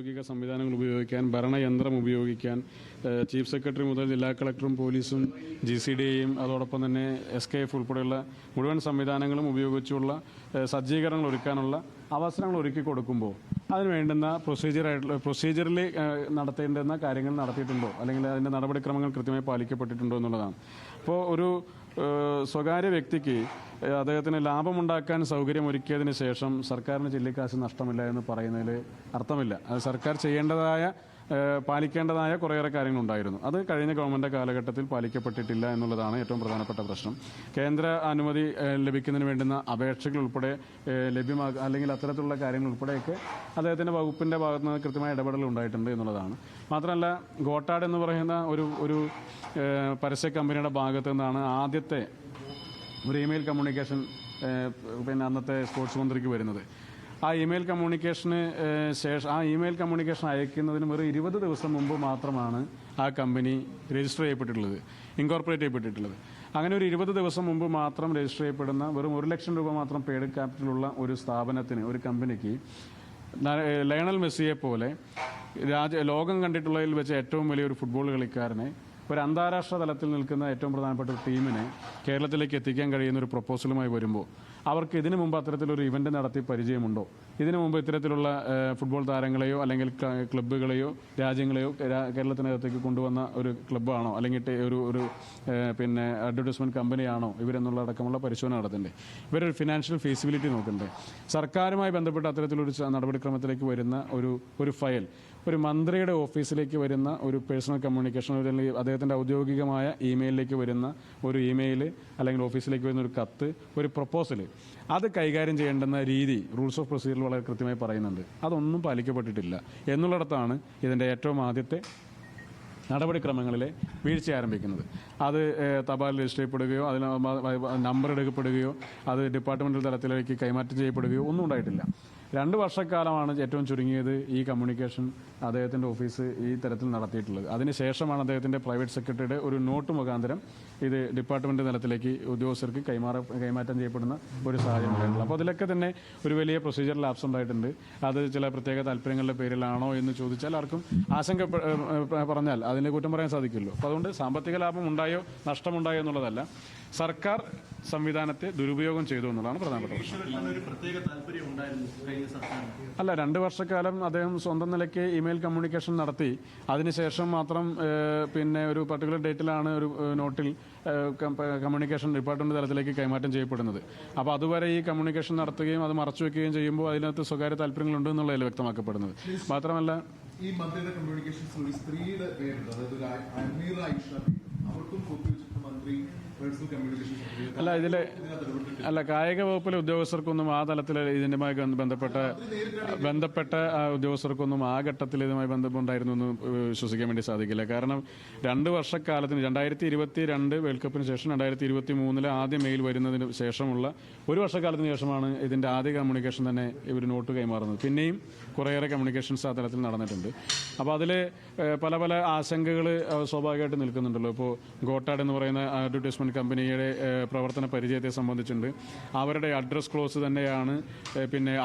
ഔദ്യോഗിക സംവിധാനങ്ങൾ ഉപയോഗിക്കാൻ, ഭരണയന്ത്രം ഉപയോഗിക്കാൻ ചീഫ് സെക്രട്ടറി മുതൽ ജില്ലാ കളക്ടറും പോലീസും GCDയും അതോടൊപ്പം തന്നെ SKF ഉൾപ്പെടെയുള്ള മുഴുവൻ സംവിധാനങ്ങളും ഉപയോഗിച്ചുള്ള സജ്ജീകരണങ്ങൾ ഒരുക്കാനുള്ള അവസരങ്ങൾ ഒരുക്കി കൊടുക്കുമ്പോൾ അതിന് വേണ്ടുന്ന പ്രൊസീജിയറിൽ നടത്തേണ്ടുന്ന കാര്യങ്ങൾ നടത്തിയിട്ടുണ്ടോ, അല്ലെങ്കിൽ അതിൻ്റെ നടപടിക്രമങ്ങൾ കൃത്യമായി പാലിക്കപ്പെട്ടിട്ടുണ്ടോ എന്നുള്ളതാണ്. അപ്പോൾ ഒരു സ്വകാര്യ വ്യക്തിക്ക് അദ്ദേഹത്തിന് ലാഭമുണ്ടാക്കാൻ സൗകര്യമൊരുക്കിയതിന് ശേഷം സർക്കാരിന് ചില്ലിക്കാശ് നഷ്ടമില്ല എന്ന് പറയുന്നതിൽ അർത്ഥമില്ല. അത് സർക്കാർ പാലിക്കേണ്ടതായ കുറേയേറെ കാര്യങ്ങളുണ്ടായിരുന്നു. അത് കഴിഞ്ഞ ഗവൺമെൻറ് കാലഘട്ടത്തിൽ പാലിക്കപ്പെട്ടിട്ടില്ല എന്നുള്ളതാണ് ഏറ്റവും പ്രധാനപ്പെട്ട പ്രശ്നം. കേന്ദ്ര അനുമതി ലഭിക്കുന്നതിന് വേണ്ടുന്ന അപേക്ഷകൾ ഉൾപ്പെടെ അല്ലെങ്കിൽ അത്തരത്തിലുള്ള കാര്യങ്ങൾ ഉൾപ്പെടെയൊക്കെ അദ്ദേഹത്തിൻ്റെ വകുപ്പിൻ്റെ ഭാഗത്ത് നിന്ന് കൃത്യമായ ഇടപെടൽ ഉണ്ടായിട്ടുണ്ട് എന്നുള്ളതാണ്. മാത്രമല്ല, ഗോട്ടാട് എന്ന് പറയുന്ന ഒരു പരസ്യ കമ്പനിയുടെ ഭാഗത്തു നിന്നാണ് ആദ്യത്തെ ഒരു ഇമെയിൽ കമ്മ്യൂണിക്കേഷൻ അന്നത്തെ സ്പോർട്സ് മന്ത്രിക്ക് വരുന്നത്. ആ ഇമെയിൽ കമ്മ്യൂണിക്കേഷന് ശേഷം ആ ഇമെയിൽ കമ്മ്യൂണിക്കേഷൻ അയക്കുന്നതിന് വെറും 20 ദിവസം മുമ്പ് മാത്രമാണ് ആ കമ്പനി രജിസ്റ്റർ ചെയ്യപ്പെട്ടിട്ടുള്ളത്, ഇൻകോർപ്പറേറ്റ് ചെയ്യപ്പെട്ടിട്ടുള്ളത്. അങ്ങനെ ഒരു 20 ദിവസം മുമ്പ് മാത്രം രജിസ്റ്റർ ചെയ്യപ്പെടുന്ന വെറും 1 ലക്ഷം രൂപ മാത്രം പെയ്ഡ് ക്യാപിറ്റലുള്ള ഒരു സ്ഥാപനത്തിന്, ഒരു കമ്പനിക്ക് ലയണൽ മെസ്സിയെ പോലെ ലോകം കണ്ടിട്ടുള്ളതിൽ വെച്ച് ഏറ്റവും വലിയൊരു ഫുട്ബോൾ കളിക്കാരനെ, ഒരു അന്താരാഷ്ട്ര തലത്തിൽ നിൽക്കുന്ന ഏറ്റവും പ്രധാനപ്പെട്ട ഒരു ടീമിനെ കേരളത്തിലേക്ക് എത്തിക്കാൻ കഴിയുന്ന ഒരു പ്രപ്പോസലുമായി വരുമ്പോൾ അവർക്ക് ഇതിനു മുമ്പ് അത്തരത്തിലൊരു ഇവന്റ് നടത്തി പരിചയമുണ്ടോ? ഇതിനു മുമ്പ് ഇത്തരത്തിലുള്ള ഫുട്ബോൾ താരങ്ങളെയോ അല്ലെങ്കിൽ ക്ലബ്ബുകളെയോ രാജ്യങ്ങളെയോ കേരളത്തിനകത്തേക്ക് കൊണ്ടുവന്ന ഒരു ക്ലബ്ബാണോ, അല്ലെങ്കിൽ ഒരു അഡ്വർടൈസ്മെന്റ് കമ്പനിയാണോ ഇവരെന്നുള്ള അടക്കമുള്ള പരിശോധന നടത്തണ്ടേ? ഇവരൊരു ഫിനാൻഷ്യൽ ഫീസിബിലിറ്റി നോക്കണ്ടേ? സർക്കാരുമായി ബന്ധപ്പെട്ട് അത്തരത്തിലൊരു നടപടിക്രമത്തിലേക്ക് വരുന്ന ഒരു ഫയൽ, ഒരു മന്ത്രിയുടെ ഓഫീസിലേക്ക് വരുന്ന ഒരു പേഴ്സണൽ കമ്മ്യൂണിക്കേഷൻ, അല്ലെങ്കിൽ അദ്ദേഹത്തിൻ്റെ ഔദ്യോഗികമായ ഇമെയിലിലേക്ക് വരുന്ന ഒരു ഇമെയിൽ, അല്ലെങ്കിൽ ഓഫീസിലേക്ക് വരുന്ന ഒരു കത്ത്, ഒരു പ്രപ്പോസൽ, അത് കൈകാര്യം ചെയ്യേണ്ടുന്ന രീതി റൂൾസ് ഓഫ് പ്രൊസീജിയർ വളരെ കൃത്യമായി പറയുന്നുണ്ട്. അതൊന്നും പാലിക്കപ്പെട്ടിട്ടില്ല എന്നുള്ളിടത്താണ് ഇതിൻ്റെ ഏറ്റവും ആദ്യത്തെ നടപടിക്രമങ്ങളിലെ വീഴ്ച ആരംഭിക്കുന്നത്. അത് തപാൽ രജിസ്റ്റർ ചെയ്യപ്പെടുകയോ അതിന് നമ്പർ എടുക്കപ്പെടുകയോ അത് ഡിപ്പാർട്ട്മെൻ്റൽ തലത്തിലേക്ക് കൈമാറ്റം ചെയ്യപ്പെടുകയോ ഒന്നും ഉണ്ടായിട്ടില്ല. 2 വർഷക്കാലമാണ് ഏറ്റവും ചുരുങ്ങിയത് ഈ കമ്മ്യൂണിക്കേഷൻ അദ്ദേഹത്തിൻ്റെ ഓഫീസ് ഈ തരത്തിൽ നടത്തിയിട്ടുള്ളത്. അതിനുശേഷമാണ് അദ്ദേഹത്തിൻ്റെ പ്രൈവറ്റ് സെക്രട്ടറിയുടെ ഒരു നോട്ട് മുഖാന്തരം ഇത് ഡിപ്പാർട്ട്മെൻറ്റ് തലത്തിലേക്ക് ഉദ്യോഗസ്ഥർക്ക് കൈമാറ്റം ചെയ്യപ്പെടുന്ന ഒരു സാഹചര്യം ഉണ്ടായിട്ടുള്ളത്. അപ്പോൾ അതിലൊക്കെ തന്നെ ഒരു വലിയ പ്രൊസീജിയർ ലാപ്സ് ഉണ്ടായിട്ടുണ്ട്. അത് ചില പ്രത്യേക താല്പര്യങ്ങളുടെ പേരിലാണോ എന്ന് ചോദിച്ചാൽ ആർക്കും ആശങ്ക പറഞ്ഞാൽ അതിനെ കുറ്റം പറയാൻ സാധിക്കുമല്ലോ. അപ്പോൾ അതുകൊണ്ട് സാമ്പത്തിക ലാഭം ഉണ്ടായോ നഷ്ടമുണ്ടായോ എന്നുള്ളതല്ല, സർക്കാർ സംവിധാനത്തെ ദുരുപയോഗം ചെയ്തു എന്നുള്ളതാണ് പ്രധാനപ്പെട്ട പ്രശ്നം. അല്ല, 2 വർഷക്കാലം അദ്ദേഹം സ്വന്തം നിലയ്ക്ക് ഇമെയിൽ കമ്മ്യൂണിക്കേഷൻ നടത്തി. അതിനുശേഷം മാത്രം ഒരു പർട്ടിക്കുലർ ഡേറ്റിലാണ് ഒരു നോട്ടിൽ കമ്മ്യൂണിക്കേഷൻ ഡിപ്പാർട്ട്മെന്റ് തലത്തിലേക്ക് കൈമാറ്റം ചെയ്യപ്പെടുന്നത്. അപ്പോൾ അതുവരെ ഈ കമ്മ്യൂണിക്കേഷൻ നടത്തുകയും അത് മറച്ചുവെക്കുകയും ചെയ്യുമ്പോൾ അതിനകത്ത് സ്വകാര്യ താല്പര്യങ്ങളുണ്ട് എന്നുള്ളതിൽ വ്യക്തമാക്കപ്പെടുന്നത്. മാത്രമല്ല, ഈ മന്ത്രിയുടെ കമ്മ്യൂണിക്കേഷൻസ് ഒരു സ്ത്രീയുടെ പേരുണ്ട്, അതായത് അമീറ ഐഷ, അവർക്കും മന്ത്രി കായിക വകുപ്പിലെ ഉദ്യോഗസ്ഥർക്കൊന്നും ആ തലത്തിൽ ഇതിനുമായി ബന്ധപ്പെട്ട ഉദ്യോഗസ്ഥർക്കൊന്നും ആ ഘട്ടത്തിൽ ഇതുമായി ബന്ധമുണ്ടായിരുന്നു എന്ന് വിശ്വസിക്കാൻ വേണ്ടി സാധിക്കില്ല. കാരണം 2 വർഷക്കാലത്തിന് 2022 വേൾഡ് കപ്പിന് ശേഷം 2023 ആദ്യ മെയിൽ വരുന്നതിന് ശേഷമുള്ള 1 വർഷക്കാലത്തിന് ശേഷമാണ് ഇതിന്റെ ആദ്യ കമ്മ്യൂണിക്കേഷൻ തന്നെ ഇവർ നോട്ട് കൈമാറുന്നത്. പിന്നെയും കുറേയേറെ കമ്മ്യൂണിക്കേഷൻസ് ആ തലത്തിൽ നടന്നിട്ടുണ്ട്. അപ്പോൾ അതിൽ പല ആശങ്കകൾ സ്വാഭാവികമായിട്ട് നിൽക്കുന്നുണ്ടല്ലോ. ഇപ്പോൾ ഗോട്ടാട് എന്ന് പറയുന്ന അഡ്വർടൈസ്മെന്റ് കമ്പനിയുടെ പ്രവർത്തന പരിചയത്തെ സംബന്ധിച്ചുണ്ട്. അവരുടെ അഡ്രസ് ക്ലോസ് തന്നെയാണ്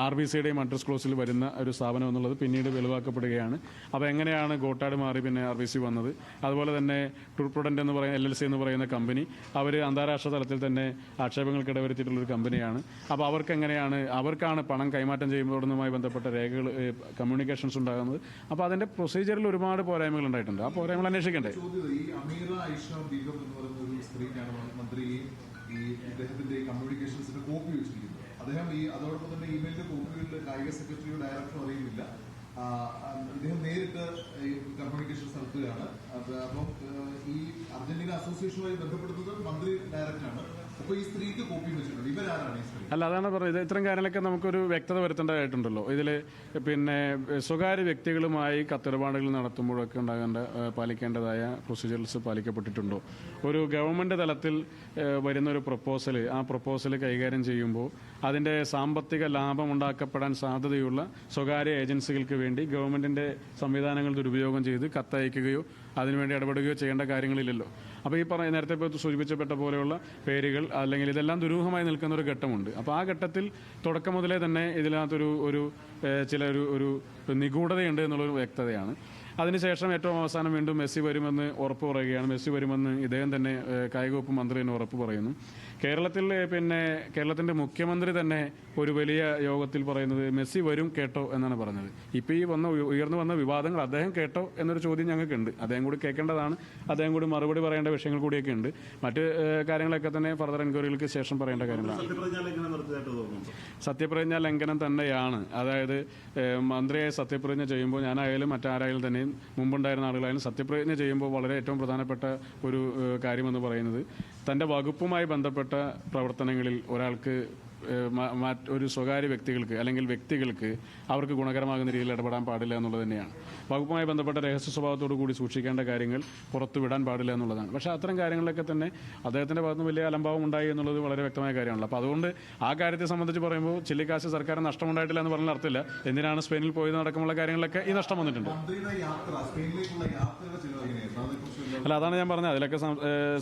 RBCയുടെയും അഡ്രസ് ക്ലോസിൽ വരുന്ന ഒരു സ്ഥാപനം എന്നുള്ളത് പിന്നീട് വെളിവാക്കപ്പെടുകയാണ്. അപ്പോൾ എങ്ങനെയാണ് ഗോട്ടാട് മാറി RBC വന്നത്? അതുപോലെ തന്നെ ടൂർ പ്രൊഡന്റ് എന്ന് പറയുന്ന LLC എന്ന് പറയുന്ന കമ്പനി, അവർ അന്താരാഷ്ട്ര തലത്തിൽ തന്നെ ആക്ഷേപങ്ങൾക്ക് ഇടവരുത്തിയിട്ടുള്ളൊരു കമ്പനിയാണ്. അപ്പോൾ അവർക്കാണ് പണം കൈമാറ്റം ചെയ്യുന്നതുമായി ബന്ധപ്പെട്ട രേഖകൾ കമ്മ്യൂണിക്കേഷൻസ് ഉണ്ടാകുന്നത്. അപ്പോൾ അതിന്റെ പ്രൊസീജിയറിൽ ഒരുപാട് പോരായ്മകൾ ഉണ്ടായിട്ടുണ്ട്. ആ പോരായ്മകൾ അന്വേഷിക്കണ്ടേ? മന്ത്രി ഇദ്ദേഹത്തിന്റെ കമ്മ്യൂണിക്കേഷൻസിന്റെ കോപ്പി വെച്ചിരിക്കുന്നു. അദ്ദേഹം അതോടൊപ്പം തന്നെ ഇമെയിലിന്റെ കോപ്പികളിൽ കായിക സെക്രട്ടറിയോ ഡയറക്ടറോ അറിയുന്നില്ല. ഇദ്ദേഹം നേരിട്ട് കമ്മ്യൂണിക്കേഷൻസ് നടത്തുകയാണ്. അപ്പം ഈ അർജന്റീന അസോസിയേഷനുമായി ബന്ധപ്പെടുന്നത് മന്ത്രി ഡയറക്ടറാണ്. അപ്പൊ ഈ സ്ത്രീക്ക് കോപ്പി വെച്ചിട്ടുണ്ട്. ഇവരാരാണ് ഈ സ്ത്രീ? അല്ല, അതാണ് പറയുന്നത്. ഇത്തരം കാര്യങ്ങളൊക്കെ നമുക്കൊരു വ്യക്തത വരുത്തേണ്ടതായിട്ടുണ്ടല്ലോ. ഇതിൽ സ്വകാര്യ വ്യക്തികളുമായി കത്തിടപാടുകൾ നടത്തുമ്പോഴൊക്കെ പാലിക്കേണ്ടതായ പ്രൊസീജിയർസ് പാലിക്കപ്പെട്ടിട്ടുണ്ടോ? ഒരു ഗവൺമെന്റ് തലത്തിൽ വരുന്ന ഒരു പ്രപ്പോസൽ, ആ പ്രപ്പോസൽ കൈകാര്യം ചെയ്യുമ്പോൾ അതിന്റെ സാമ്പത്തിക ലാഭം ഉണ്ടാക്കപ്പെടാൻ സാധ്യതയുള്ള സ്വകാര്യ ഏജൻസികൾക്ക് വേണ്ടി ഗവൺമെന്റിന്റെ സംവിധാനങ്ങൾ ദുരുപയോഗം ചെയ്ത് കത്തയക്കുകയോ അതിനുവേണ്ടി ഇടപെടുകയോ ചെയ്യേണ്ട കാര്യങ്ങളില്ലല്ലോ. അപ്പോൾ ഈ നേരത്തെ സൂചിപ്പിച്ചപ്പെട്ട പോലെയുള്ള പേരുകൾ അല്ലെങ്കിൽ ഇതെല്ലാം ദുരൂഹമായി നിൽക്കുന്ന ഒരു ഘട്ടമുണ്ട്. അപ്പോൾ ആ ഘട്ടത്തിൽ തുടക്കം മുതലേ തന്നെ ഇതിനകത്തൊരു ചില ഒരു നിഗൂഢതയുണ്ട് എന്നുള്ളൊരു വ്യക്തതയാണ്. അതിനുശേഷം ഏറ്റവും അവസാനം വീണ്ടും മെസ്സി വരുമെന്ന് ഉറപ്പ് പറയുകയാണ്. മെസ്സി വരുമെന്ന് ഇദ്ദേഹം തന്നെ കായിക വകുപ്പ് മന്ത്രി തന്നെ ഉറപ്പ് പറയുന്നു. കേരളത്തിൻ്റെ മുഖ്യമന്ത്രി തന്നെ ഒരു വലിയ യോഗത്തിൽ പറയുന്നത് മെസ്സി വരും കേട്ടോ എന്നാണ് പറഞ്ഞത്. ഇപ്പോൾ ഈ ഉയർന്നു വന്ന വിവാദങ്ങൾ അദ്ദേഹം കേട്ടോ എന്നൊരു ചോദ്യം ഞങ്ങൾക്കുണ്ട്. അദ്ദേഹം കൂടി കേൾക്കേണ്ടതാണ്. അദ്ദേഹം കൂടി മറുപടി പറയേണ്ട വിഷയങ്ങൾ കൂടിയൊക്കെ ഉണ്ട്. മറ്റ് കാര്യങ്ങളൊക്കെ തന്നെ ഫർദർ എൻക്വയറികൾക്ക് ശേഷം പറയേണ്ട കാര്യങ്ങളാണ്. സത്യപ്രതിജ്ഞ ലംഘനം തന്നെയാണ്. അതായത് മന്ത്രിയെ സത്യപ്രതിജ്ഞ ചെയ്യുമ്പോൾ ഞാനായാലും മറ്റാരായാലും തന്നെ മുമ്പുണ്ടായിരുന്ന ആളുകളായാലും സത്യപ്രതിജ്ഞ ചെയ്യുമ്പോൾ വളരെ ഏറ്റവും പ്രധാനപ്പെട്ട ഒരു കാര്യമെന്ന് പറയുന്നത് തൻ്റെ വകുപ്പുമായി ബന്ധപ്പെട്ട പ്രവർത്തനങ്ങളിൽ ഒരാൾക്ക് ഒരു സ്വകാര്യ വ്യക്തികൾക്ക് അല്ലെങ്കിൽ വ്യക്തികൾക്ക് അവർക്ക് ഗുണകരമാകുന്ന രീതിയിൽ ഇടപെടാൻ പാടില്ല എന്നുള്ളത് തന്നെയാണ്. വകുപ്പുമായി ബന്ധപ്പെട്ട രഹസ്യ സ്വഭാവത്തോടു കൂടി സൂക്ഷിക്കേണ്ട കാര്യങ്ങൾ പുറത്തു വിടാൻ പാടില്ല എന്നുള്ളതാണ്. പക്ഷേ അത്തരം കാര്യങ്ങളിലൊക്കെ തന്നെ അദ്ദേഹത്തിൻ്റെ ഭാഗത്ത് വലിയ അലംഭാവം ഉണ്ടായി എന്നുള്ളത് വളരെ വ്യക്തമായ കാര്യമാണല്ലോ. അപ്പോൾ അതുകൊണ്ട് ആ കാര്യത്തെ സംബന്ധിച്ച് പറയുമ്പോൾ ചില്ലിക്കാശ് സർക്കാർ നഷ്ടമുണ്ടായിട്ടില്ല എന്ന് പറഞ്ഞാൽ അർത്ഥമില്ല. എന്തിനാണ് സ്പെയിനിൽ പോയത് അടക്കമുള്ള കാര്യങ്ങളിലൊക്കെ ഈ നഷ്ടം വന്നിട്ടുണ്ട്. അല്ല, അതാണ് ഞാൻ പറഞ്ഞത്. അതിലൊക്കെ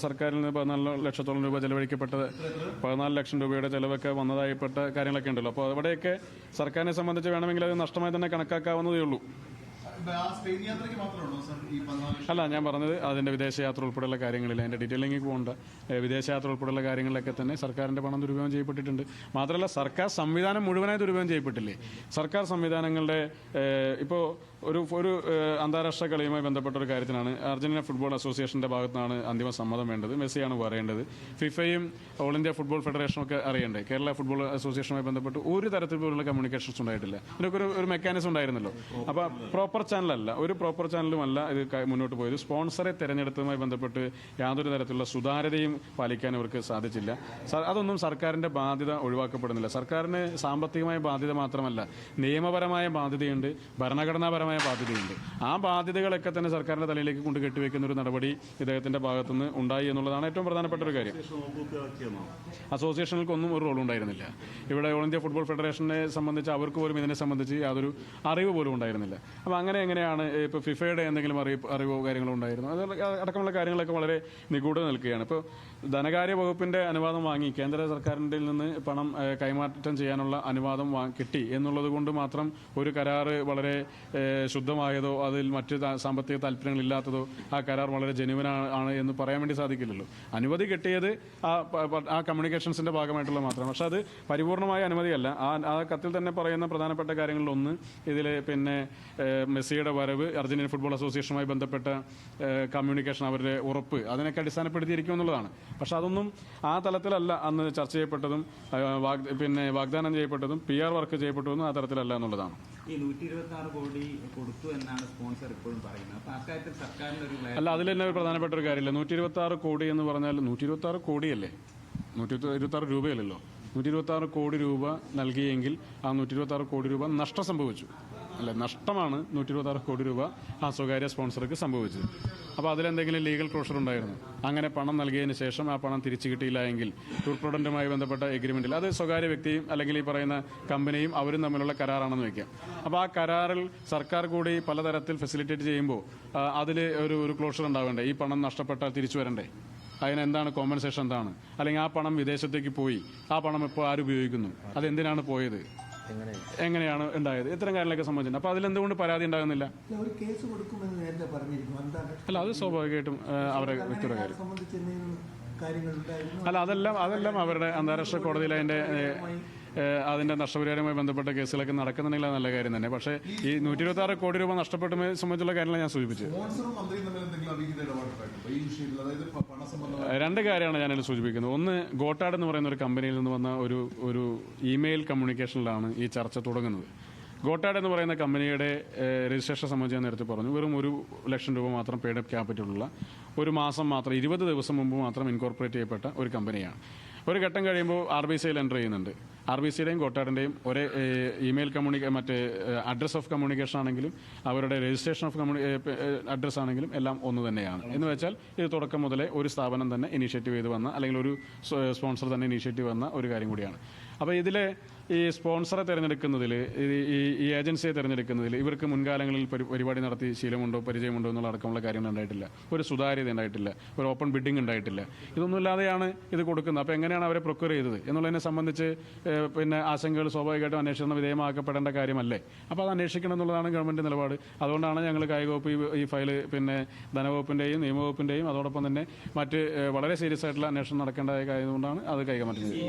സർക്കാരിൽ നിന്ന് 14 ലക്ഷത്തോളം രൂപ ചെലവഴിക്കപ്പെട്ടത്, 14 ലക്ഷം രൂപയുടെ ചെലവൊക്കെ വന്നതായിപ്പെട്ട കാര്യങ്ങളൊക്കെ ഉണ്ടല്ലോ. അപ്പോൾ അവിടെയൊക്കെ സർക്കാരിനെ സംബന്ധിച്ച് വേണമെങ്കിൽ അത് നഷ്ടമായി തന്നെ കണക്കാക്കാവുന്നതേ ഉള്ളൂ. അല്ല, ഞാൻ പറഞ്ഞത് അതിൻ്റെ വിദേശയാത്ര ഉൾപ്പെടെയുള്ള കാര്യങ്ങളിൽ അതിൻ്റെ ഡീറ്റെയിലിംഗ് പോകേണ്ട വിദേശയാത്ര ഉൾപ്പെടെയുള്ള കാര്യങ്ങളിലൊക്കെ തന്നെ സർക്കാരിൻ്റെ പണം ദുരുപയോഗം ചെയ്യപ്പെട്ടിട്ടുണ്ട്. മാത്രമല്ല സർക്കാർ സംവിധാനം മുഴുവനായി ദുരുപയോഗം ചെയ്യപ്പെട്ടില്ലേ. സർക്കാർ സംവിധാനങ്ങളുടെ ഇപ്പോൾ ഒരു അന്താരാഷ്ട്ര കളിയുമായി ബന്ധപ്പെട്ട ഒരു കാര്യത്തിനാണ് അർജന്റീന ഫുട്ബോൾ അസോസിയേഷൻ്റെ ഭാഗത്തുനിന്നാണ് അന്തിമ സമ്മതം വേണ്ടത്. മെസ്സിയാണ് പറയേണ്ടത്. ഫിഫയും ഓൾ ഇന്ത്യ ഫുട്ബോൾ ഫെഡറേഷനും ഒക്കെ അറിയണ്ടേ. കേരള ഫുട്ബോൾ അസോസിയേഷനുമായി ബന്ധപ്പെട്ട് ഒരു തരത്തിലുള്ള കമ്മ്യൂണിക്കേഷൻസ് ഉണ്ടായിട്ടില്ല. ഇതിനൊക്കെ ഒരു മെക്കാനിസം ഉണ്ടായിരുന്നല്ലോ. അപ്പോൾ പ്രോപ്പർ ചാനലല്ല, ഒരു പ്രോപ്പർ ചാനലുമല്ല ഇത് മുന്നോട്ട് പോയത്. സ്പോൺസറെ തിരഞ്ഞെടുത്തതുമായി ബന്ധപ്പെട്ട് യാതൊരു തരത്തിലുള്ള സുതാര്യതയും പാലിക്കാൻ അവർക്ക് സാധിച്ചില്ല. അതൊന്നും സർക്കാരിൻ്റെ ബാധ്യത ഒഴിവാക്കപ്പെടുന്നില്ല. സർക്കാരിന് സാമ്പത്തികമായ ബാധ്യത മാത്രമല്ല, നിയമപരമായ ബാധ്യതയുണ്ട്, ഭരണഘടനാപരമായ ബാധ്യതയുണ്ട്. ആ ബാധ്യതകളൊക്കെ തന്നെ സർക്കാരിൻ്റെ തലയിലേക്ക് കൊണ്ട് കെട്ടിവെക്കുന്ന ഒരു നടപടി ഇദ്ദേഹത്തിൻ്റെ ഭാഗത്തുനിന്ന് ഉണ്ടായി എന്നുള്ളതാണ് ഏറ്റവും പ്രധാനപ്പെട്ട ഒരു കാര്യം. അസോസിയേഷനുകൾക്കൊന്നും ഒരു റോൾ ഉണ്ടായിരുന്നില്ല. ഇവിടെ ഓൾ ഇന്ത്യ ഫുട്ബോൾ ഫെഡറേഷനെ സംബന്ധിച്ച് അവർക്ക് പോലും ഇതിനെ സംബന്ധിച്ച് യാതൊരു അറിവ് പോലും ഉണ്ടായിരുന്നില്ല. അപ്പോൾ അങ്ങനെ എങ്ങനെയാണ് ഇപ്പോൾ ഫിഫയുടെ എന്തെങ്കിലും അറിവോ കാര്യങ്ങളോ ഉണ്ടായിരുന്നു? അത് അടക്കമുള്ള കാര്യങ്ങളൊക്കെ വളരെ നിഗൂഢ നിൽക്കുകയാണ്. ഇപ്പോൾ ധനകാര്യ വകുപ്പിൻ്റെ അനുവാദം വാങ്ങി കേന്ദ്ര സർക്കാരിൻ്റെ നിന്ന് പണം കൈമാറ്റം ചെയ്യാനുള്ള അനുവാദം കിട്ടി എന്നുള്ളത് കൊണ്ട് മാത്രം ഒരു കരാറ് വളരെ ശുദ്ധമായതോ അതിൽ മറ്റ് സാമ്പത്തിക താല്പര്യങ്ങളില്ലാത്തതോ ആ കരാർ വളരെ ജെന്യുവനാണ് എന്ന് പറയാൻ വേണ്ടി സാധിക്കില്ലല്ലോ. അനുമതി കിട്ടിയത് ആ കമ്മ്യൂണിക്കേഷൻസിൻ്റെ ഭാഗമായിട്ടുള്ള മാത്രമാണ്. പക്ഷെ അത് പരിപൂർണമായ അനുമതിയല്ല. ആ കത്തിൽ തന്നെ പറയുന്ന പ്രധാനപ്പെട്ട കാര്യങ്ങളിലൊന്ന് ഇതിൽ മെസ്സിയുടെ വരവ്, അർജന്റീന ഫുട്ബോൾ അസോസിയേഷനുമായി ബന്ധപ്പെട്ട കമ്മ്യൂണിക്കേഷൻ, അവരുടെ ഉറപ്പ്, അതിനൊക്കെ അടിസ്ഥാനപ്പെടുത്തിയിരിക്കും എന്നുള്ളതാണ്. പക്ഷെ അതൊന്നും ആ തലത്തിലല്ല അന്ന് ചർച്ച ചെയ്യപ്പെട്ടതും വാഗ്ദാനം ചെയ്യപ്പെട്ടതും PR വർക്ക് ചെയ്യപ്പെട്ടതും ആ തരത്തിലല്ല എന്നുള്ളതാണ്. ഈ 126 കോടി കൊടുത്തു എന്നാണ് സ്പോൺസർ ഇപ്പോഴും പറയുന്നത്. അപ്പോൾ അക്കാര്യത്തിൽ സർക്കാരിൻ്റെ അല്ല, അതിൽ തന്നെ ഒരു പ്രധാനപ്പെട്ട ഒരു കാര്യമില്ല. 126 കോടി എന്ന് പറഞ്ഞാൽ 126 കോടിയല്ലേ, 126 രൂപയല്ലല്ലോ. 126 കോടി രൂപ നൽകിയെങ്കിൽ ആ 126 കോടി രൂപ നഷ്ടം സംഭവിച്ചു. അല്ല, നഷ്ടമാണ് 126 കോടി രൂപ ആ സ്വകാര്യ സ്പോൺസർക്ക് സംഭവിച്ചത്. അപ്പോൾ അതിലെന്തെങ്കിലും ലീഗൽ ക്ലോഷർ ഉണ്ടായിരുന്നു? അങ്ങനെ പണം നൽകിയതിന് ശേഷം ആ പണം തിരിച്ചു കിട്ടിയില്ല എങ്കിൽ ടൂർ പ്രൊഡന്റുമായി ബന്ധപ്പെട്ട എഗ്രിമെന്റിൽ അത് സ്വകാര്യ വ്യക്തിയും അല്ലെങ്കിൽ ഈ പറയുന്ന കമ്പനിയും അവരും തമ്മിലുള്ള കരാറാണെന്ന് വയ്ക്കാം. അപ്പോൾ ആ കരാറിൽ സർക്കാർ കൂടി പലതരത്തിൽ ഫെസിലിറ്റേറ്റ് ചെയ്യുമ്പോൾ അതിൽ ഒരു ക്ലോഷർ ഉണ്ടാവേണ്ടേ? ഈ പണം നഷ്ടപ്പെട്ടാൽ തിരിച്ചു വരണ്ടേ? അതിനെന്താണ് കോമ്പൻസേഷൻ? എന്താണ്? അല്ലെങ്കിൽ ആ പണം വിദേശത്തേക്ക് പോയി, ആ പണം ഇപ്പോൾ ആരുപയോഗിക്കുന്നു? അതെന്തിനാണ് പോയത്? എങ്ങനെയാണ് ഉണ്ടായത്? ഇത്തരം കാര്യങ്ങളൊക്കെ സംബന്ധിച്ചിട്ടുണ്ട്. അപ്പോൾ അതിലെന്തുകൊണ്ട് പരാതി ഉണ്ടാകുന്നില്ല? അല്ല, അത് സ്വാഭാവികമായിട്ടും അവരെ വ്യക്തിയുടെ കാര്യം. അല്ല, അതെല്ലാം അവരുടെ അന്താരാഷ്ട്ര കോടതിയിൽ അതിന്റെ നഷ്ടപരിഹാരവുമായി ബന്ധപ്പെട്ട കേസുകളൊക്കെ നടക്കുന്നുണ്ടെങ്കിൽ നല്ല കാര്യം തന്നെ. പക്ഷേ ഈ 126 കോടി രൂപ നഷ്ടപ്പെട്ടതിനെ സംബന്ധിച്ചുള്ള കാര്യങ്ങൾ ഞാൻ സൂചിപ്പിച്ചത്. രണ്ട് കാര്യമാണ് ഞാനതിൽ സൂചിപ്പിക്കുന്നത്. ഒന്ന്, ഗോട്ടാട് എന്ന് പറയുന്ന ഒരു കമ്പനിയിൽ നിന്ന് വന്ന ഒരു ഇമെയിൽ കമ്മ്യൂണിക്കേഷനിലാണ് ഈ ചർച്ച തുടങ്ങുന്നത്. ഗോട്ടാട് എന്ന് പറയുന്ന കമ്പനിയുടെ രജിസ്ട്രേഷൻ സംബന്ധിച്ച് ഞാൻ നേരത്തെ പറഞ്ഞു, വെറും 1 ലക്ഷം രൂപ മാത്രം പെയ്ഡ് അപ്പ് ക്യാപിറ്റലുള്ള, ഒരു മാസം മാത്രം 20 ദിവസം മുമ്പ് മാത്രം ഇൻകോർപ്പറേറ്റ് ചെയ്യപ്പെട്ട ഒരു കമ്പനിയാണ്. ഒരു ഘട്ടം കഴിയുമ്പോൾ RBCയിൽ എൻ്റർ ചെയ്യുന്നുണ്ട്. RBCയുടെയും ഗോട്ടാടിൻ്റെയും ഒരേ ഇമെയിൽ അഡ്രസ് ഓഫ് കമ്മ്യൂണിക്കേഷൻ ആണെങ്കിലും അവരുടെ രജിസ്ട്രേഷൻ ഓഫ് അഡ്രസ് ആണെങ്കിലും എല്ലാം ഒന്ന് തന്നെയാണ്. എന്ന് വെച്ചാൽ ഇത് തുടക്കം മുതലേ ഒരു സ്ഥാപനം തന്നെ ഇനീഷ്യേറ്റീവ് ചെയ്ത് വന്ന, അല്ലെങ്കിൽ ഒരു സ്പോൺസർ തന്നെ ഇനീഷ്യേറ്റീവ് വന്ന ഒരു കാര്യം കൂടിയാണ്. അപ്പോൾ ഇതിലെ ഈ സ്പോൺസറെ തിരഞ്ഞെടുക്കുന്നതിൽ ഈ ഏജൻസിയെ തിരഞ്ഞെടുക്കുന്നതിൽ ഇവർക്ക് മുൻകാലങ്ങളിൽ പരിപാടി നടത്തി ശീലമുണ്ടോ പരിചയമുണ്ടോ എന്നുള്ള അടക്കമുള്ള കാര്യങ്ങൾ ഉണ്ടായിട്ടില്ല. ഒരു സുതാര്യത ഉണ്ടായിട്ടില്ല, ഒരു ഓപ്പൺ ബിഡിംഗ് ഉണ്ടായിട്ടില്ല. ഇതൊന്നുമില്ലാതെയാണ് ഇത് കൊടുക്കുന്നത്. അപ്പോൾ എങ്ങനെയാണ് അവരെ പ്രൊക്യൂർ ചെയ്തത് എന്നുള്ളതിനെ സംബന്ധിച്ച് പിന്നെ ആശങ്കകൾ സ്വാഭാവികമായിട്ടും അന്വേഷണ വിധേയമാക്കപ്പെടേണ്ട കാര്യമല്ലേ. അപ്പോൾ അത് അന്വേഷിക്കണം എന്നുള്ളതാണ് ഗവൺമെന്റ് നിലപാട്. അതുകൊണ്ടാണ് ഞങ്ങൾ കായിക വകുപ്പ് ഈ ഫയൽ പിന്നെ ധനവകുപ്പിന്റെയും നിയമവകുപ്പിന്റെയും അതോടൊപ്പം തന്നെ മറ്റ് വളരെ സീരിയസ് ആയിട്ടുള്ള അന്വേഷണം നടക്കേണ്ടതായ കാര്യതുകൊണ്ടാണ് അത് കൈമാറ്റം ചെയ്തത്.